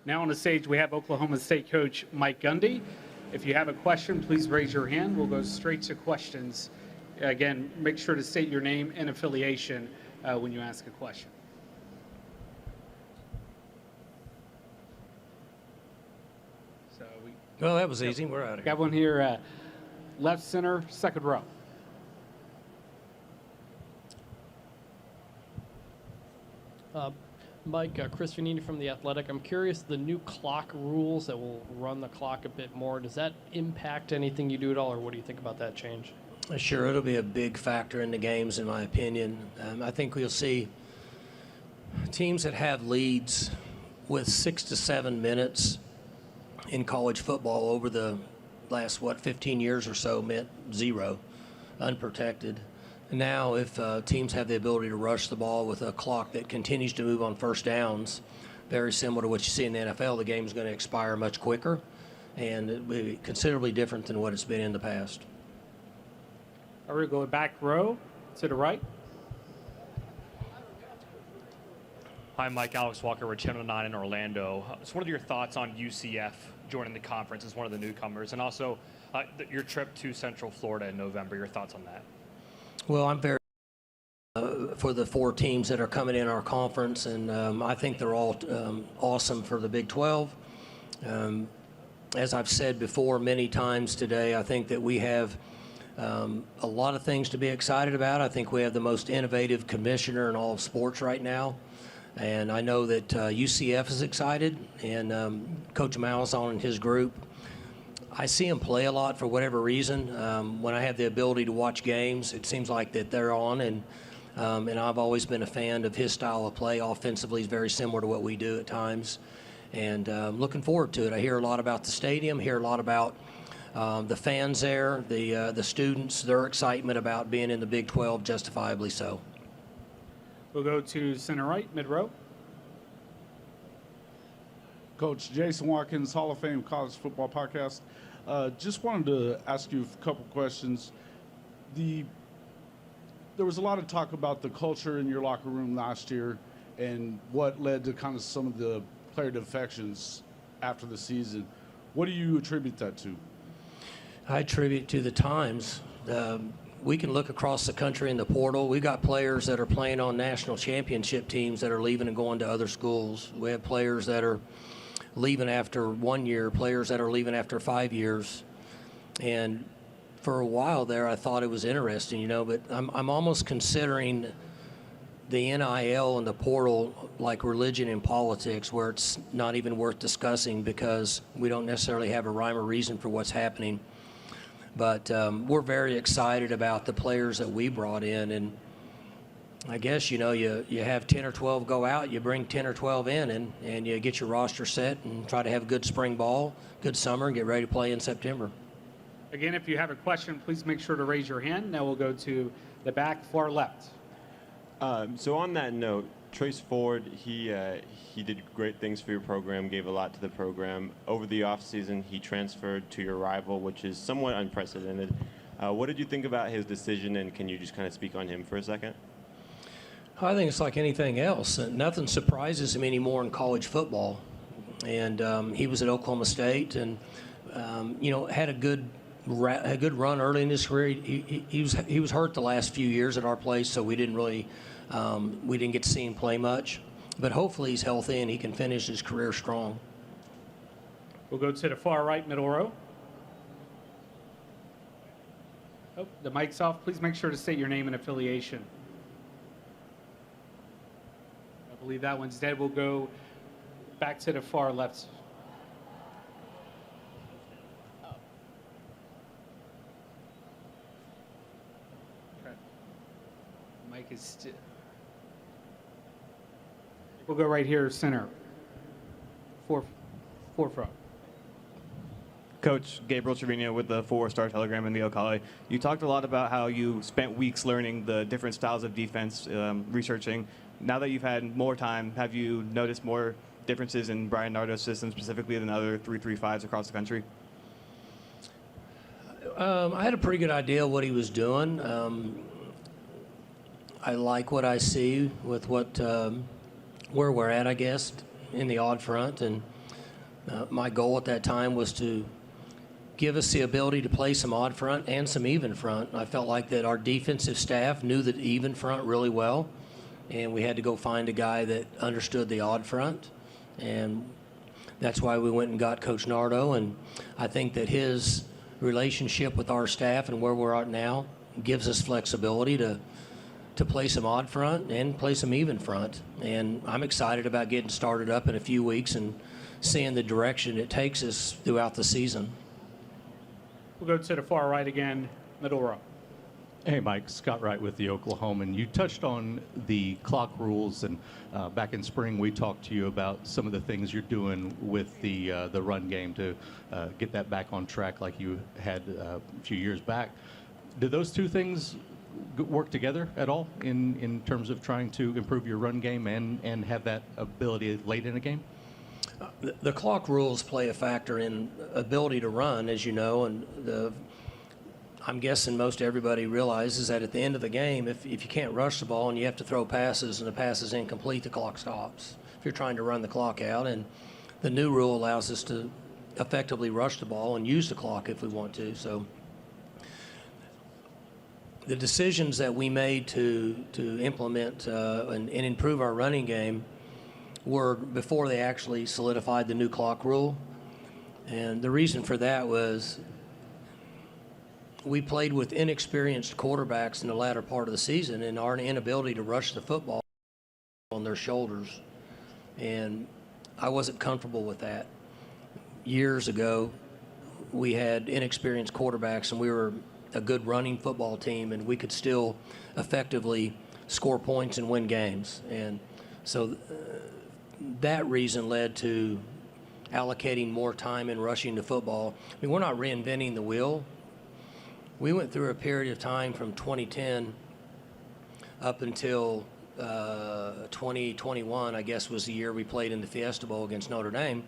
Now on the stage, we have Oklahoma State coach Mike Gundy. If you have a question, please raise your hand. We'll go straight to questions. Again, make sure to state your name and affiliation when you ask a question. Well, that was easy. We're out of here. Got one here, left center, second row. Mike, Chris Vanini from The Athletic. I'm curious, the new clock rules that will run the clock a bit more, does that impact anything you do at all, or what do you think about that change? Sure, it'll be a big factor in the games, in my opinion. I think we'll see teams that have leads with 6 to 7 minutes in college football over the last, 15 years or so meant 0, unprotected. Now, if teams have the ability to rush the ball with a clock that continues to move on first downs, very similar to what you see in the NFL, the game's going to expire much quicker, and it'll be considerably different than what it's been in the past. All right, go back row to the right. Hi, Mike. Alex Walker with Channel 9 in Orlando. Just what are your thoughts on UCF joining the conference as one of the newcomers, and also your trip to Central Florida in November? Your thoughts on that? Well, I'm very for the 4 teams that are coming in our conference, and I think they're all awesome for the Big 12. As I've said before many times today, I think that we have a lot of things to be excited about. I think we have the most innovative commissioner in all of sports right now. And I know that UCF is excited, and Coach Malzahn and his group. I see them play a lot for whatever reason. When I have the ability to watch games, it seems like that they're on, and I've always been a fan of his style of play. Offensively, is very similar to what we do at times, and looking forward to it. I hear a lot about the stadium, hear a lot about the fans there, the students, their excitement about being in the Big 12, justifiably so. We'll go to center right, mid-row. Coach Jason Watkins, Hall of Fame College Football Podcast. Just wanted to ask you a couple questions. There was a lot of talk about the culture in your locker room last year and what led to kind of some of the player defections after the season. What do you attribute that to? I attribute to the times. We can look across the country in the portal. We've got players that are playing on national championship teams that are leaving and going to other schools. We have players that are leaving after 1 year, players that are leaving after 5 years. And for a while there, I thought it was interesting, but I'm almost considering the NIL and the portal like religion and politics, where it's not even worth discussing because we don't necessarily have a rhyme or reason for what's happening. But we're very excited about the players that we brought in, and I guess, you have 10 or 12 go out, you bring 10 or 12 in, and you get your roster set and try to have a good spring ball, good summer, and get ready to play in September. Again, if you have a question, please make sure to raise your hand. Now we'll go to the back far left. So on that note, Trace Ford, he did great things for your program, gave a lot to the program. Over the offseason, he transferred to your rival, which is somewhat unprecedented. What did you think about his decision, and can you just kind of speak on him for a second? I think it's like anything else. Nothing surprises him anymore in college football. And he was at Oklahoma State and, had a good run early in his career. He was hurt the last few years at our place, so we didn't get to see him play much. But hopefully he's healthy and he can finish his career strong. We'll go to the far right, middle row. Oh, the mic's off. Please make sure to state your name and affiliation. I believe that one's dead. We'll go back to the far left. Okay. Mic is still. We'll go right here, center. Forefront. Coach Gabriel Trevino with the 4-Star Telegram and the Ocala. You talked a lot about how you spent weeks learning the different styles of defense, researching. Now that you've had more time, have you noticed more differences in Brian Nardo's system specifically than other 3-3-5s across the country? I had a pretty good idea of what he was doing. I like what I see with where we're at, I guess, in the odd front. And My goal at that time was to give us the ability to play some odd front and some even front. I felt like that our defensive staff knew the even front really well, and we had to go find a guy that understood the odd front, and that's why we went and got Coach Nardo. And I think that his relationship with our staff and where we're at now gives us flexibility to play some odd front and play some even front. And I'm excited about getting started up in a few weeks and seeing the direction it takes us throughout the season. We'll go to the far right again, middle row. Hey, Mike. Scott Wright with the Oklahoman. You touched on the clock rules, and back in spring we talked to you about some of the things you're doing with the run game to get that back on track like you had a few years back. Do those two things work together at all in terms of trying to improve your run game and have that ability late in a game? The clock rules play a factor in ability to run, as you know, and I'm guessing most everybody realizes that at the end of the game, if you can't rush the ball and you have to throw passes and the pass is incomplete, the clock stops. If you're trying to run the clock out, and the new rule allows us to effectively rush the ball and use the clock if we want to. So the decisions that we made to implement and improve our running game were before they actually solidified the new clock rule. And the reason for that was we played with inexperienced quarterbacks in the latter part of the season, and our inability to rush the football on their shoulders. And I wasn't comfortable with that. Years ago, we had inexperienced quarterbacks, and we were a good running football team, and we could still effectively score points and win games. And so that reason led to allocating more time in rushing the football. I mean, we're not reinventing the wheel. We went through a period of time from 2010 up until 2021, I guess was the year we played in the Fiesta Bowl against Notre Dame,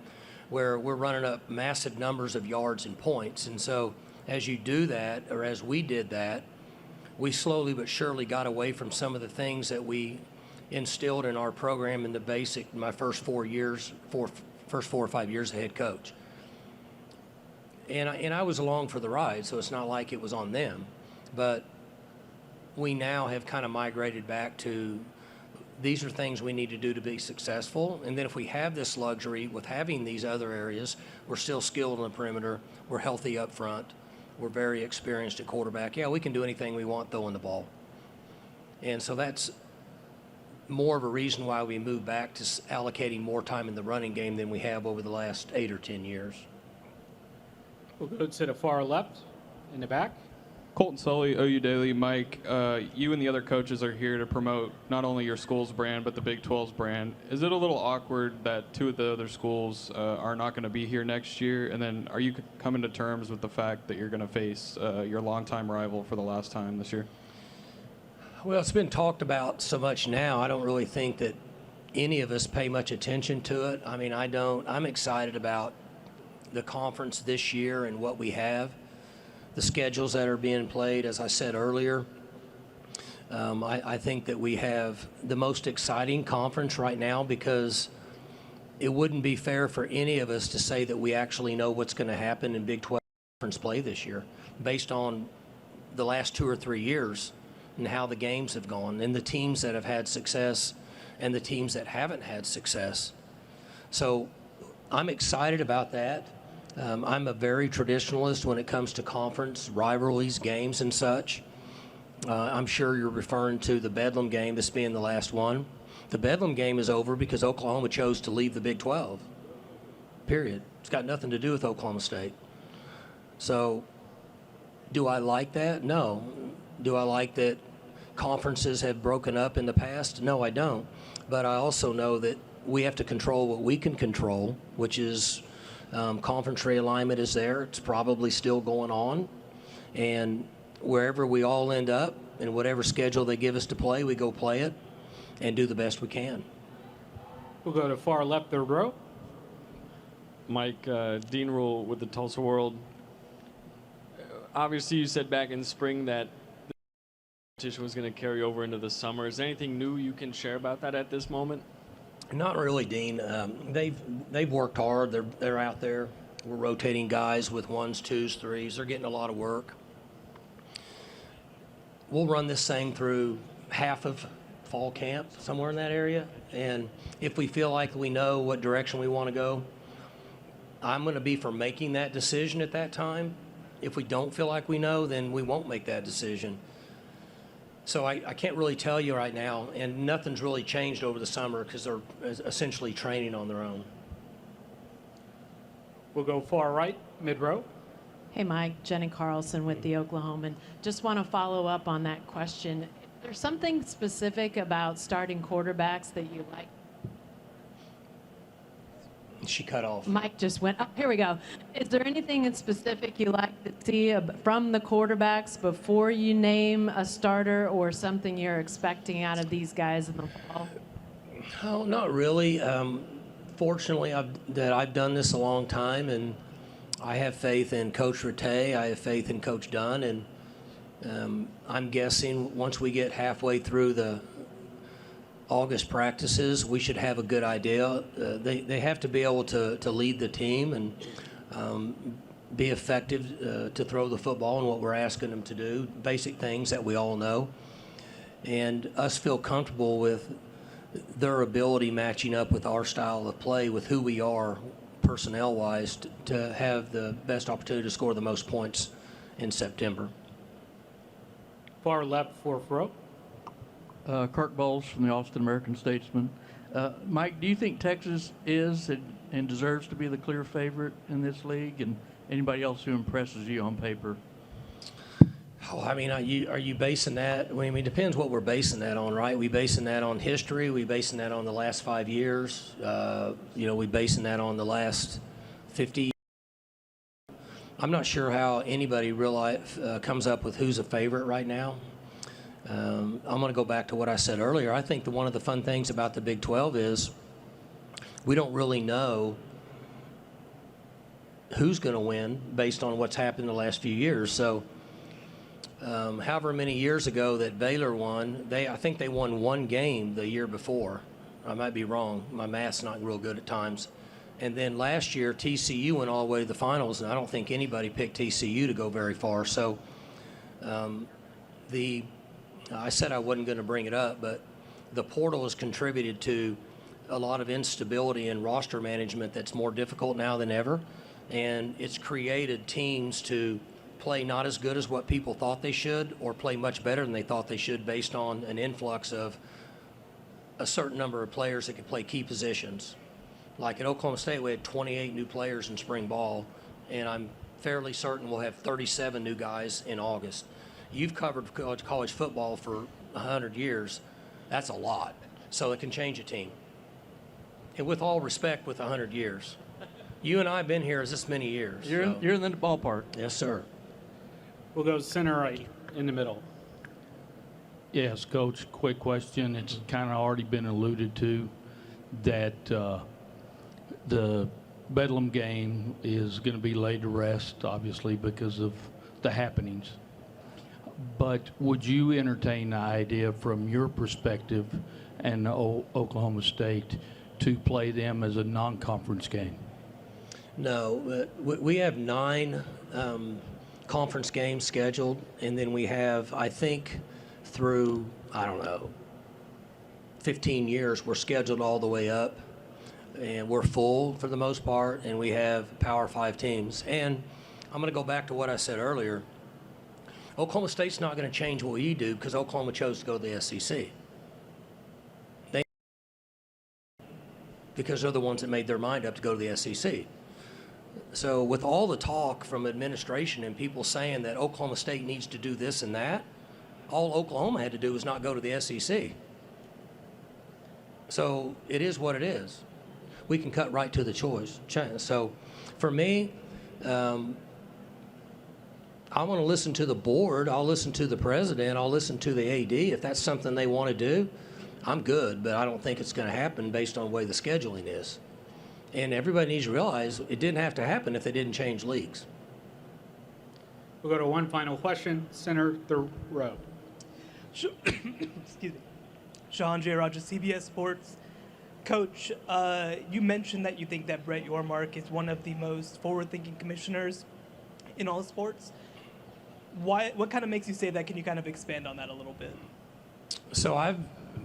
where we're running up massive numbers of yards and points. And so as you do that, or as we did that, we slowly but surely got away from some of the things that we instilled in our program in the basic, my first 4 or 5 years as head coach. And I was along for the ride, so it's not like it was on them. But we now have kind of migrated back to these are things we need to do to be successful. And then if we have this luxury with having these other areas, we're still skilled on the perimeter, we're healthy up front, we're very experienced at quarterback. Yeah, we can do anything we want throwing the ball. And so that's more of a reason why we moved back to allocating more time in the running game than we have over the last 8 or 10 years. We'll go to the far left in the back. Colton Sully, OU Daily. Mike, you and the other coaches are here to promote not only your school's brand, but the Big 12's brand. Is it a little awkward that 2 of the other schools are not going to be here next year? And then are you coming to terms with the fact that you're going to face your longtime rival for the last time this year? Well, it's been talked about so much now, I don't really think that any of us pay much attention to it. I mean, I don't. I'm excited about the conference this year and what we have, the schedules that are being played, as I said earlier. I think that we have the most exciting conference right now because it wouldn't be fair for any of us to say that we actually know what's going to happen in Big 12 conference play this year based on the last 2 or 3 years and how the games have gone and the teams that have had success and the teams that haven't had success. So I'm excited about that. I'm a very traditionalist when it comes to conference rivalries, games, and such. I'm sure you're referring to the Bedlam game, this being the last one. The Bedlam game is over because Oklahoma chose to leave the Big 12, period. It's got nothing to do with Oklahoma State. So do I like that? No. Do I like that conferences have broken up in the past? No, I don't. But I also know that we have to control what we can control, which is conference realignment is there. It's probably still going on. And wherever we all end up and whatever schedule they give us to play, we go play it and do the best we can. We'll go to far left, third row. Mike, Dean Rule with the Tulsa World. Obviously, you said back in spring that the competition was going to carry over into the summer. Is there anything new you can share about that at this moment? Not really, Dean. They've worked hard. They're out there. We're rotating guys with 1s, 2s, 3s. They're getting a lot of work. We'll run this thing through half of fall camp, somewhere in that area. And if we feel like we know what direction we want to go, I'm going to be for making that decision at that time. If we don't feel like we know, then we won't make that decision. So I can't really tell you right now, and nothing's really changed over the summer because they're essentially training on their own. We'll go far right, mid-row. Hey, Mike, Jenny Carlson with the Oklahoman. Just want to follow up on that question. Is there something specific about starting quarterbacks that you like? She cut off. Mike just went, oh, here we go. Is there anything in specific you like to see from the quarterbacks before you name a starter, or something you're expecting out of these guys in the fall? Oh, not really. Fortunately, I've done this a long time, and I have faith in Coach Rattay. I have faith in Coach Dunn, and I'm guessing once we get halfway through the August practices, we should have a good idea. They have to be able to lead the team and be effective to throw the football and what we're asking them to do, basic things that we all know, and us feel comfortable with their ability matching up with our style of play, with who we are personnel-wise, to have the best opportunity to score the most points in September. Far left, fourth row. Kirk Bowles from the Austin American-Statesman. Mike, do you think Texas is and deserves to be the clear favorite in this league, and anybody else who impresses you on paper? Oh, I mean, are you basing that? I mean, it depends what we're basing that on, right? We basing that on history. We basing that on the last 5 years. We basing that on the last 50 years. I'm not sure how anybody really comes up with who's a favorite right now. I'm going to go back to what I said earlier. I think one of the fun things about the Big 12 is we don't really know who's going to win based on what's happened in the last few years. So however many years ago that Baylor won, I think they won one game the year before. I might be wrong. My math's not real good at times. And then last year, TCU went all the way to the finals, and I don't think anybody picked TCU to go very far. So I said I wasn't going to bring it up, but the portal has contributed to a lot of instability in roster management that's more difficult now than ever. And it's created teams to play not as good as what people thought they should, or play much better than they thought they should, based on an influx of a certain number of players that could play key positions. Like at Oklahoma State, we had 28 new players in spring ball, and I'm fairly certain we'll have 37 new guys in August. You've covered college football for 100 years. That's a lot. So it can change a team. And with all respect, with 100 years. You and I have been here as this many years. You're in the ballpark. Yes, sir. We'll go center right, in the middle. Yes, Coach, quick question. It's kind of already been alluded to that the Bedlam game is going to be laid to rest, obviously, because of the happenings. But would you entertain the idea, from your perspective and Oklahoma State, to play them as a non-conference game? No, we have 9 conference games scheduled, and then we have, I think, through, 15 years, we're scheduled all the way up, and we're full for the most part, and we have Power 5 teams. And I'm going to go back to what I said earlier. Oklahoma State's not going to change what we do because Oklahoma chose to go to the SEC. Because they're the ones that made their mind up to go to the SEC. So with all the talk from administration and people saying that Oklahoma State needs to do this and that, all Oklahoma had to do was not go to the SEC. So it is what it is. We can cut right to the choice. So for me, I want to listen to the board. I'll listen to the president. I'll listen to the AD. If that's something they want to do, I'm good, but I don't think it's going to happen based on the way the scheduling is. And everybody needs to realize it didn't have to happen if they didn't change leagues. We'll go to one final question, center, third row. Excuse me. Sean J. Rogers, CBS Sports. Coach, you mentioned that you think that Brett Yormark is one of the most forward-thinking commissioners in all sports. What kind of makes you say that? Can you kind of expand on that a little bit? So I've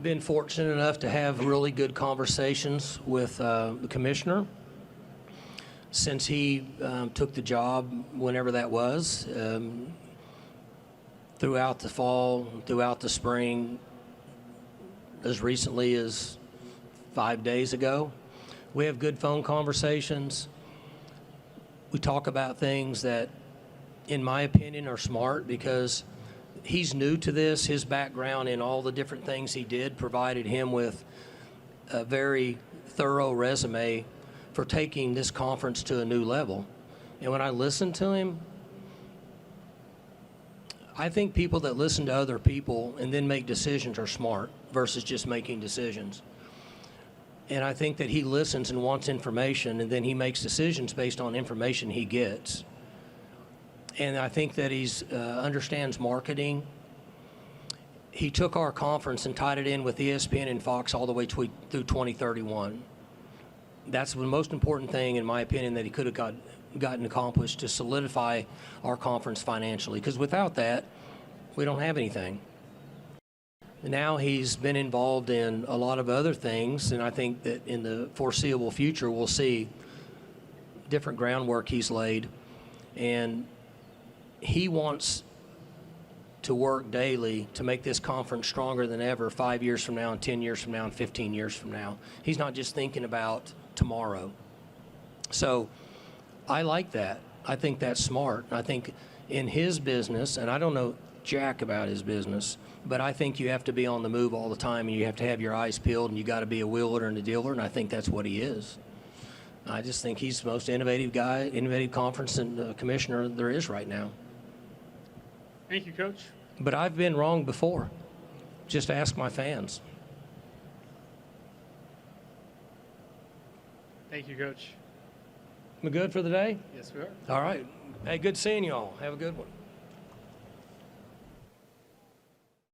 been fortunate enough to have really good conversations with the commissioner since he took the job, whenever that was, throughout the fall, throughout the spring, as recently as 5 days ago. We have good phone conversations. We talk about things that, in my opinion, are smart because he's new to this. His background in all the different things he did provided him with a very thorough resume for taking this conference to a new level. And when I listen to him, I think people that listen to other people and then make decisions are smart versus just making decisions. And I think that he listens and wants information, and then he makes decisions based on information he gets. And I think that he's understands marketing. He took our conference and tied it in with ESPN and Fox all the way through 2031. That's the most important thing, in my opinion, that he could have gotten accomplished to solidify our conference financially. Because without that, we don't have anything. Now he's been involved in a lot of other things, and I think that in the foreseeable future we'll see different groundwork he's laid. And he wants to work daily to make this conference stronger than ever 5 years from now and 10 years from now and 15 years from now. He's not just thinking about tomorrow. So I like that. I think that's smart. I think in his business, and I don't know jack about his business, but I think you have to be on the move all the time, and you have to have your eyes peeled, and you got to be a wheeler and a dealer, and I think that's what he is. I just think he's the most innovative guy, innovative conference and commissioner there is right now. Thank you, Coach. But I've been wrong before. Just ask my fans. Thank you, Coach. We good for the day? Yes, we are. All right. Hey, good seeing you all. Have a good one.